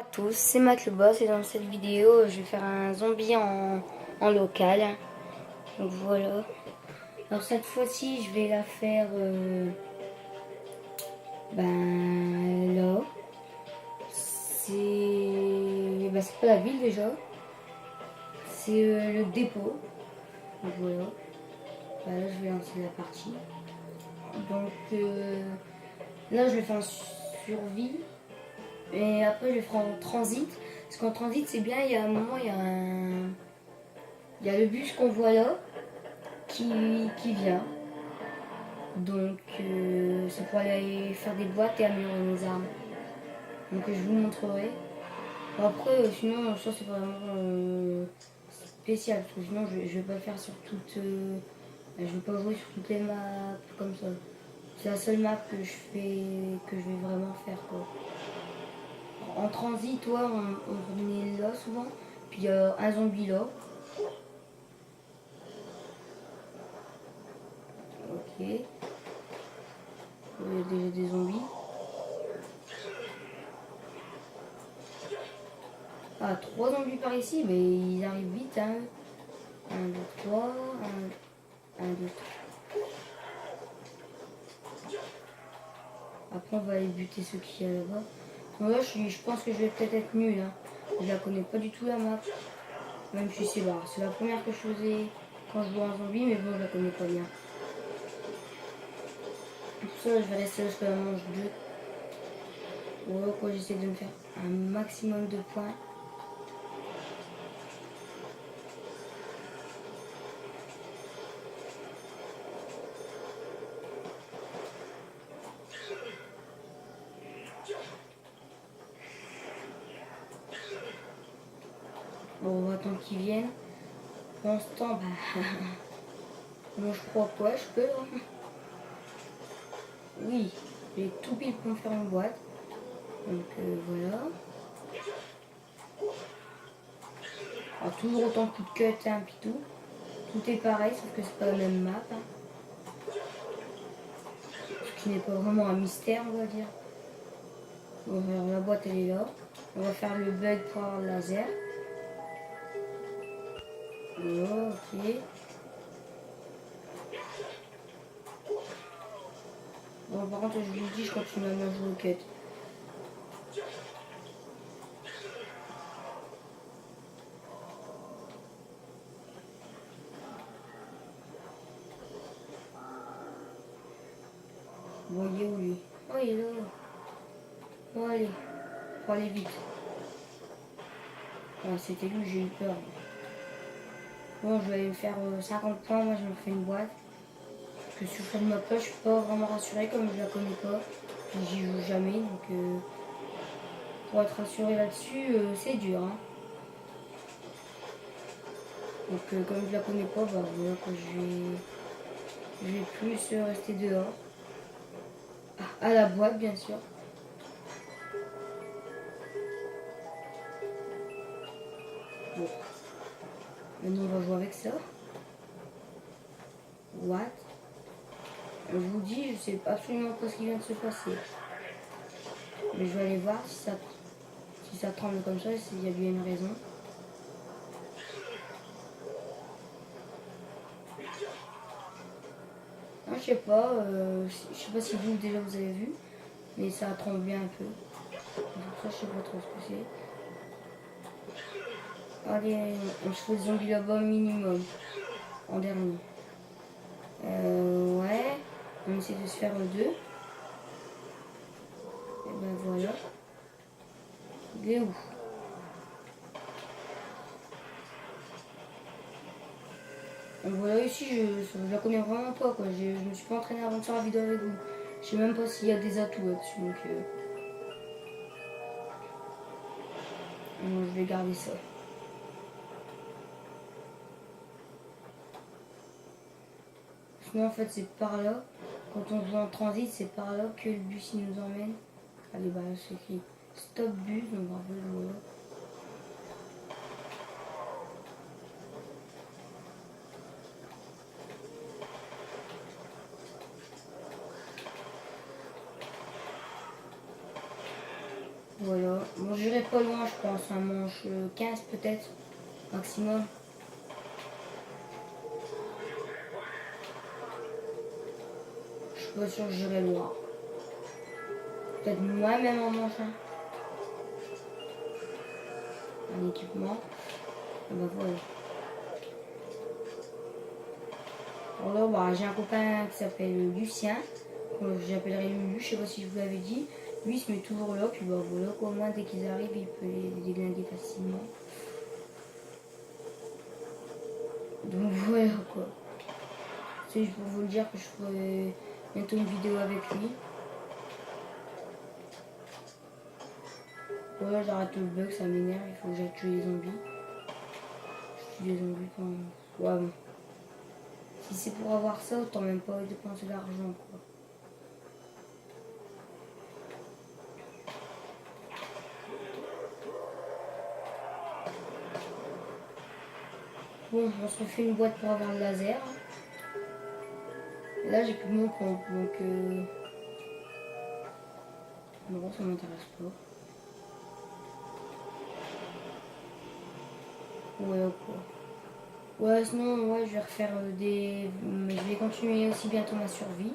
À tous, c'est Matt le boss et dans cette vidéo je vais faire un zombie en local. Donc voilà. Alors cette fois-ci je vais la faire là. C'est pas la ville déjà. C'est le dépôt. Donc voilà. Là je vais lancer la partie. Donc là je vais faire un survie. Et après je le ferai en transit. Parce qu'en transit c'est bien, il y a un moment, il y a le bus qu'on voit là qui vient. Donc c'est pour aller faire des boîtes et améliorer nos armes. Donc je vous montrerai. Après sinon ça c'est vraiment spécial. Parce que sinon je vais pas le faire sur toutes... je vais pas jouer sur toutes les maps comme ça. C'est la seule map que je vais vraiment faire quoi. En transit, ouais, on revenait là souvent. Puis il y a un zombie là. Ok. Il y a déjà des zombies. Ah, 3 zombies par ici, mais ils arrivent vite, hein. 1, 2, 3, 1, 2, 3. Après, on va aller buter ceux qui y a là-bas. Bon, là, je pense que je vais peut-être être nul, hein. Je la connais pas du tout la map. Même si c'est la première que je faisais quand je jouais en zombie, mais bon, je la connais pas bien. Pour ça, je vais rester jusqu'à la manche 2. Voilà quoi, j'essaie de me faire un maximum de points. Bon, on va attendre qu'ils viennent. Pendant ce temps, moi je crois quoi, je peux. Hein. Oui, j'ai tout pile pour me faire une boîte. Donc voilà. Alors, toujours autant de coups de cut, hein, puis tout. Tout est pareil, sauf que c'est pas la même map. Hein. Ce qui n'est pas vraiment un mystère, on va dire. Bon, alors la boîte elle est là. On va faire le bug pour avoir le laser. Oh, ok. Bon, par contre, je vous le dis, je continue à bien jouer au cut. Bon, il est où lui? Oh, il est là. Bon, allez. Faut aller vite. Oh, c'était lui, j'ai eu peur. Bon, je vais me faire 50 points. Moi, je me fais une boîte. Parce que sur cette map-là, je suis pas vraiment rassurée comme je la connais pas. J'y joue jamais. Donc, pour être rassuré là-dessus, c'est dur. Hein. Donc, comme je la connais pas, bah, voilà que je vais plus rester dehors. Ah, à la boîte, bien sûr. Bon. Maintenant, on va jouer avec ça. What? Je vous dis, je sais absolument pas ce qui vient de se passer. Mais je vais aller voir si ça tremble comme ça, s'il y a bien une raison. Non, je sais pas si vous déjà vous avez vu, mais ça a tremblé un peu. Donc ça, je sais pas trop ce que c'est. Allez, on se fait des zombies là-bas minimum, en dernier. Ouais, on essaie de se faire deux. Et ben voilà. Il est où? Donc voilà, ici je la connais vraiment pas quoi. Je me suis pas entraîné avant de faire la vidéo avec vous. Je sais même pas s'il y a des atouts là-dessus. Donc je vais garder ça. Sinon en fait c'est par là. Quand on joue en transit, c'est par là que le bus il nous emmène. Allez bah là c'est écrit stop bus, donc bravo voilà. Voilà. Bon, j'irai pas loin, je pense, un manche 15 peut-être, maximum. Je suis pas sûr que j'irai loin. Peut-être moins même en manche 1. Un équipement. Et ben voilà. Alors là, bah, j'ai un copain qui s'appelle Lucien. J'appellerai Lulu, je sais pas si je vous l'avais dit. Lui, il se met toujours là, puis bah voilà, quoi, au moins dès qu'ils arrivent, il peut les déglinguer facilement. Donc voilà quoi. C'est juste pour vous le dire que je ferai bientôt une vidéo avec lui. Voilà, j'arrête le bug, ça m'énerve, il faut que j'aille tuer les zombies. Je tue les zombies pendant... Ouais bon. Si c'est pour avoir ça, autant même pas dépenser d'argent quoi. Bon, on se refait une boîte pour avoir le laser. Et là, j'ai plus mon compte, donc... Non, ça m'intéresse pas. Ouais, quoi. Ouais, sinon, ouais, je vais refaire des... Mais je vais continuer aussi bientôt ma survie.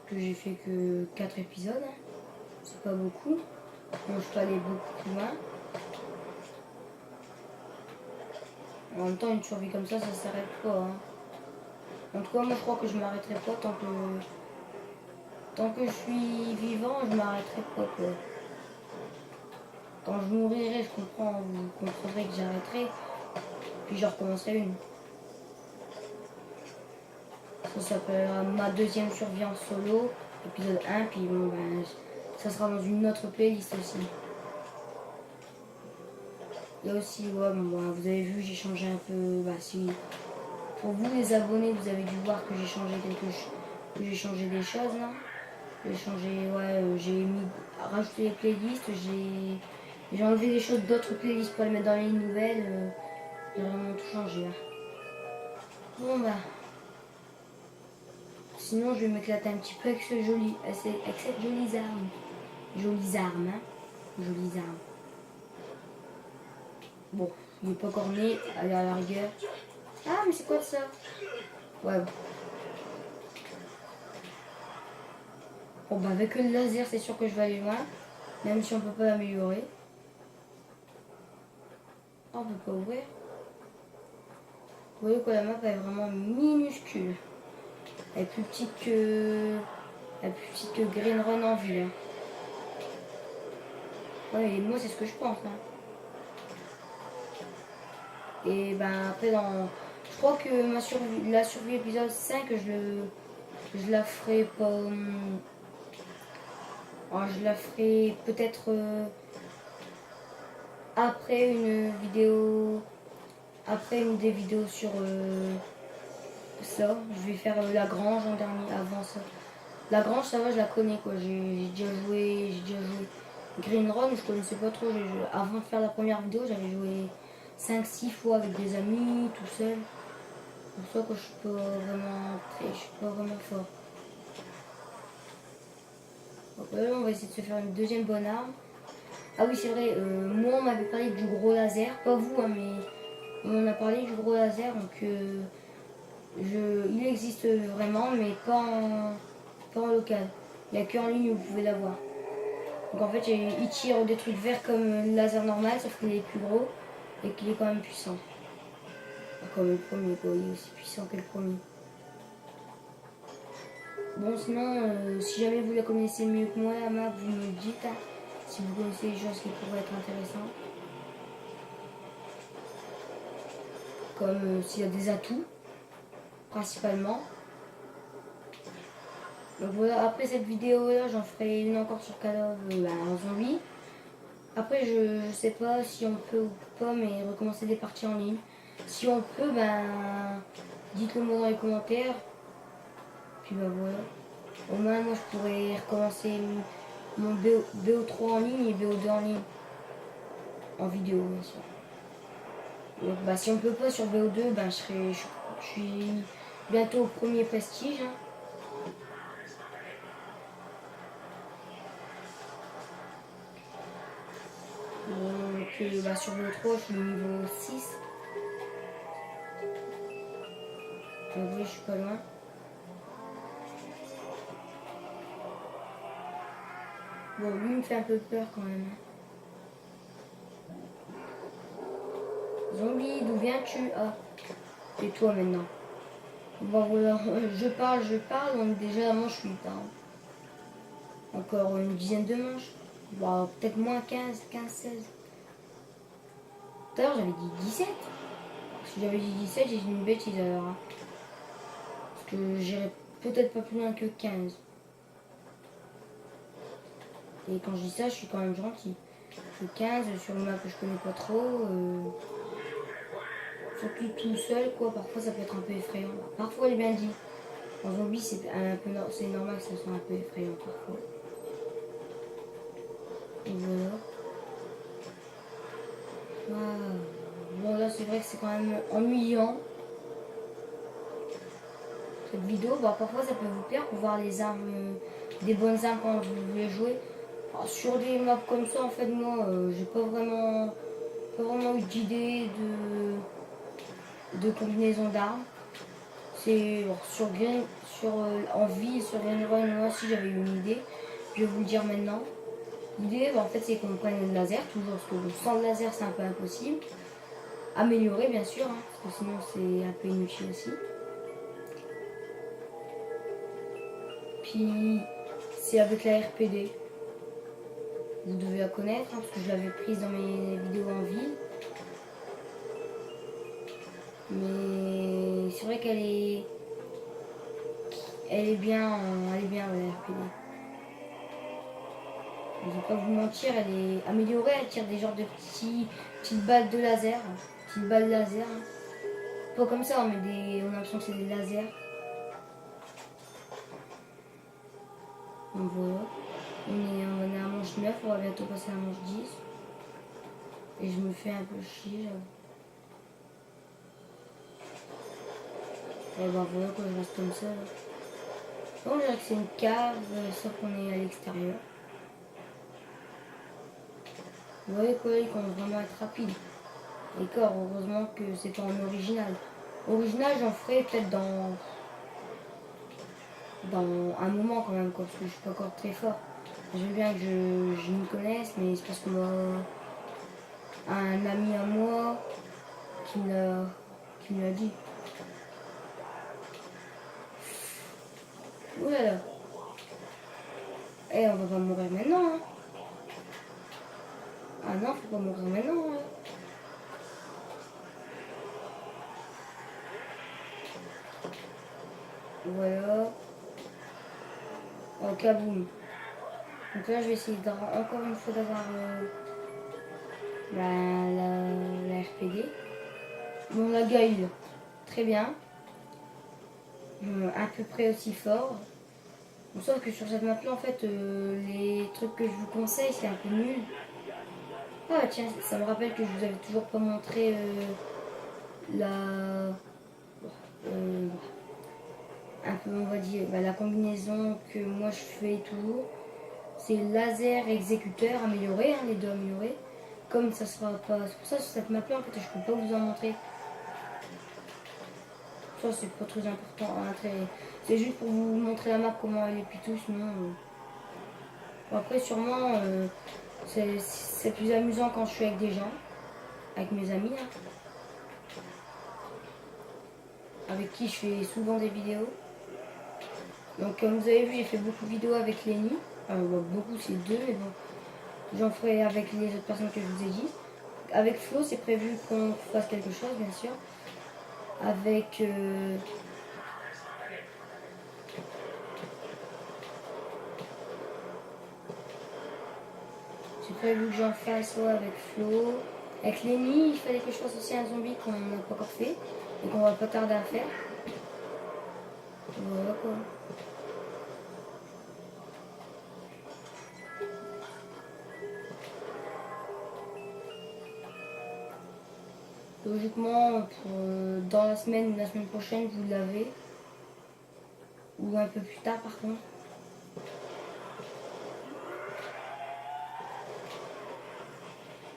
Que j'ai fait que 4 épisodes. Hein. C'est pas beaucoup. Bon, je peux aller beaucoup plus loin. En même temps, une survie comme ça s'arrête pas. Hein. En tout cas, moi, je crois que je m'arrêterai pas tant que je suis vivant, je m'arrêterai pas, quoi. Quand je mourirai, vous comprendrez que j'arrêterai, puis je recommencerai une. Ça s'appellera ma deuxième survie en solo, épisode 1, puis bon, ben, ça sera dans une autre playlist aussi. Il y a aussi, ouais, bon, ben, vous avez vu, j'ai changé un peu, bah si, pour vous les abonnés, vous avez dû voir que j'ai changé des choses, là. J'ai changé, ouais, j'ai rajouté les playlists, j'ai enlevé des choses d'autres playlists pour les mettre dans les nouvelles. J'ai vraiment tout changé. Hein. Bon bah. Sinon je vais m'éclater un petit peu avec cette jolie arme. Jolies armes, hein. Jolies armes. Bon, il n'est pas corné, allez à la rigueur. Ah mais c'est quoi ça? Ouais. Bon bah avec le laser c'est sûr que je vais aller loin. Même si on peut pas l'améliorer. Oh, on peut pas ouvrir. Vous voyez que la map est vraiment minuscule. Elle est plus petite que Green Run en ville. Hein. Ouais, et moi c'est ce que je pense. Hein. Et ben après je crois que la survie épisode 5 je la ferai pas. Je la ferai peut-être après une vidéo. Après une des vidéos sur ça. Je vais faire la grange en dernier avant ça. La grange ça va, je la connais quoi. J'ai déjà joué. Green Run, je connaissais pas trop. Avant de faire la première vidéo, j'avais joué 5-6 fois avec des amis, tout seul. C'est pour ça que je suis pas vraiment fort. Donc là, on va essayer de se faire une deuxième bonne arme. Ah oui, c'est vrai, moi on m'avait parlé du gros laser, pas vous, hein, mais on en a parlé du gros laser, donc il existe vraiment, mais pas en local. Il n'y a qu'en ligne où vous pouvez l'avoir. Donc en fait, il tire des trucs verts comme le laser normal, sauf qu'il est plus gros et qu'il est quand même puissant. Comme le premier, quoi, il est aussi puissant que le premier. Bon, sinon, si jamais vous la connaissez mieux que moi, la map, vous me le dites. Hein, si vous connaissez des choses qui pourraient être intéressantes. Comme s'il y a des atouts, principalement. Donc voilà, après cette vidéo là, j'en ferai une encore sur Call of Zombie. Après, je sais pas si on peut ou pas, mais recommencer des parties en ligne. Si on peut, dites-le moi dans les commentaires. Puis voilà. Au moins, moi, je pourrais recommencer mon BO3 en ligne et BO2 en ligne. En vidéo, bien sûr. Donc, si on peut pas sur BO2, je suis bientôt au premier prestige. Hein. Donc sur le 3 je suis niveau 6. Donc oui, je suis pas loin. Bon, lui il me fait un peu peur quand même. Zombie, d'où viens-tu? Ah, c'est toi maintenant. Bon voilà, je parle, donc déjà la manche 8. Hein. Encore une dizaine de manches. Bon, peut-être moins 15, 16. Tout à l'heure j'avais dit 17. Si j'avais dit 17, j'ai dit une bêtise alors. Hein. Parce que j'irai peut-être pas plus loin que 15. Et quand je dis ça, je suis quand même gentil. Le 15 sur une map que je connais pas trop. Surtout tout seul, quoi. Parfois ça peut être un peu effrayant. Parfois il est bien dit. En zombie, c'est un peu c'est normal que ça soit un peu effrayant parfois. Et voilà. Ah. Bon là c'est vrai que c'est quand même ennuyant. Cette vidéo, bah, parfois ça peut vous plaire pour voir les armes, des bonnes armes quand vous voulez jouer. Alors, sur des maps comme ça, en fait, moi, j'ai pas vraiment eu d'idée de combinaison d'armes. C'est bon, sur Green, en ville, sur Green Run, moi aussi j'avais eu une idée. Je vais vous le dire maintenant. L'idée, bah, en fait, c'est qu'on prenne le laser, toujours, parce que bon, sans le laser, c'est un peu impossible. Améliorer, bien sûr, hein, parce que sinon c'est un peu inutile aussi. Puis, c'est avec la RPD. Vous devez la connaître, hein, parce que je l'avais prise dans mes vidéos en ville. Mais c'est vrai elle est bien la RPD. Je vais pas vous mentir, elle est améliorée, elle tire des genres de petites balles de laser. Petites balles laser. Pas comme ça, on a l'impression que c'est des lasers. Donc voilà. On est à manche 9, on va bientôt passer à manche 10. Et je me fais un peu chier, j'avoue. Et ben voilà, quand je reste comme ça. Là. Bon, je dirais que c'est une cave, sauf qu'on est à l'extérieur. Vous voyez quoi, ils vont vraiment être rapides. Les corps, heureusement que c'est pas en original. Original, j'en ferai peut-être dans un moment quand même, quoi, parce que je suis pas encore très fort. Je veux bien que je m'y connaisse, mais c'est parce que moi, un ami à moi qui me l'a dit. Ouh là là. Eh, on va pas mourir maintenant, hein. Ah non, faut pas mourir maintenant, hein. Voilà. Oh, kaboum. Donc là, je vais essayer encore une fois d'avoir la RPD. Bon, la gueule, très bien. À peu près aussi fort. Bon, sauf que sur cette map-là, en fait, les trucs que je vous conseille, c'est un peu nul. Ah tiens, ça me rappelle que je vous avais toujours pas montré la... un peu, on va dire, la combinaison que moi je fais toujours. C'est laser exécuteur amélioré, hein, les deux améliorés. Comme ça sera pas... C'est pour ça sur cette map-là, en fait, je peux pas vous en montrer. Ça, c'est pas très important. Hein, c'est juste pour vous montrer la map, comment elle est, puis tout, sinon... Bon, après, sûrement, c'est plus amusant quand je suis avec des gens, avec mes amis, hein, avec qui je fais souvent des vidéos. Donc, comme vous avez vu, j'ai fait beaucoup de vidéos avec Lenny. Bon, beaucoup, c'est 2, mais bon, j'en ferai avec les autres personnes que je vous ai dit. Avec Flo, c'est prévu qu'on fasse quelque chose, bien sûr. Avec... j'ai prévu que j'en fasse avec Flo. Avec Lenny, il fallait que je fasse aussi un zombie qu'on n'a pas encore fait. Et qu'on va pas tarder à faire. Voilà quoi. Logiquement, dans la semaine prochaine, vous l'avez. Ou un peu plus tard par contre.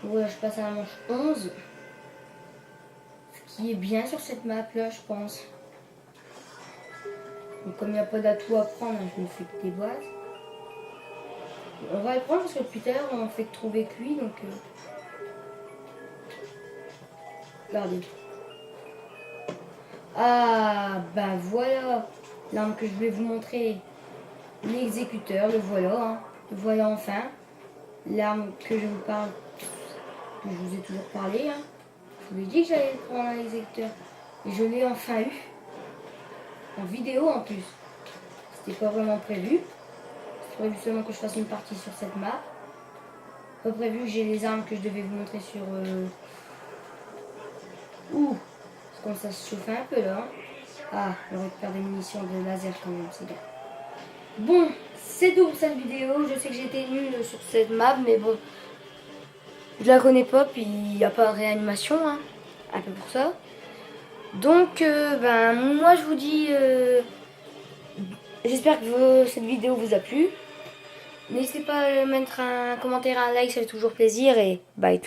Voilà, je passe à la manche 11. Ce qui est bien sur cette map là, je pense. Donc, comme il n'y a pas d'atout à prendre, je ne fais que des boîtes. On va le prendre parce que depuis tout à l'heure on fait que trouver que lui, donc regardez. Ah ben voilà l'arme que je vais vous montrer. L'exécuteur, le voilà, hein. Le voilà enfin. L'arme que je vous parle, que je vous ai toujours parlé, hein. Je vous ai dit que j'allais prendre un exécuteur. Et je l'ai enfin eu. En vidéo en plus. C'était pas vraiment prévu. C'était prévu seulement que je fasse une partie sur cette map. Pas prévu que j'ai les armes que je devais vous montrer sur... Ouh, parce que ça se chauffait un peu là. Hein. Ah, on récupère des munitions de laser quand même, c'est bien. Bon, c'est tout pour cette vidéo. Je sais que j'étais nulle sur cette map, mais bon, je la connais pas, puis il n'y a pas de réanimation, hein. Un peu pour ça. Donc, ben, moi je vous dis, j'espère que cette vidéo vous a plu. N'hésitez pas à mettre un commentaire, un like, ça fait toujours plaisir, et bye.